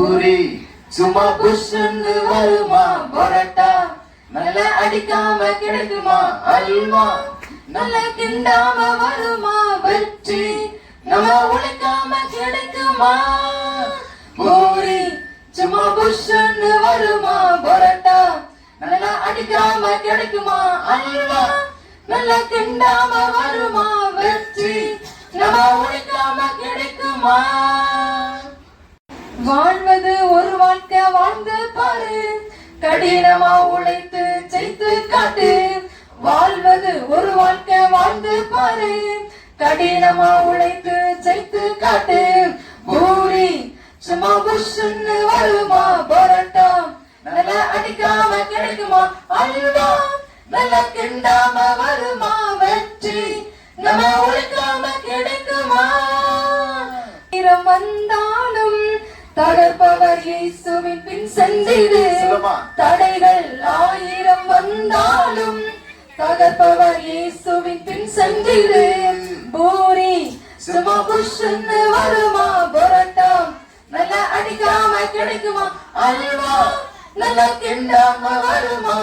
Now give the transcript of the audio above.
பூரி சும்மா புஷ்ன்னு வருமா பரோட்டா நல்லா அடிக்காம கிடைக்குமா அல்வா நல்லா கிண்டாம வருமா வெற்றி நம்ம உழைக்காம கிடைக்குமா பூரி சும்மா புஷ்ன்னு வருமா பரோட்டா நல்லா அடிக்காம கிடைக்குமா அல்வா நல்லா கிண்டாம வருமா வெற்றி நம்ம உழைக்காம கிடைக்குமா வாழ்வது ஒரு வாழ்க்கை வாழ்ந்து பாரு கடினமா உழைத்து ஜெயித்து காட்டு வாழ்வது ஒரு வாழ்க்கை வாழ்ந்து பாரு கடினமா உழைத்து ஜெயித்து காட்டு பூரி சும்மா புஷ்ன்னு வருமா பரோட்டா நல்லா அடிக்காம கிடைக்குமா அல்வா நல்லா கிண்டாம வருமா வெற்றி நம்ம உழைக்காம கிடைக்குமா ஆயிரம் வந்தாலும் தகர்ப்பவர் இயேசுவின் பின் சென்றிடு தடைகள் ஆயிரம் வந்தாலும் தகர்ப்பவர் இயேசுவின் பின் சென்றிடு பூரி சும்மா புஷ்ன்னு வருமா பரோட்டா நல்லா அடிக்காம கிடைக்குமா அல்வா நல்லா கிண்டாம வருமா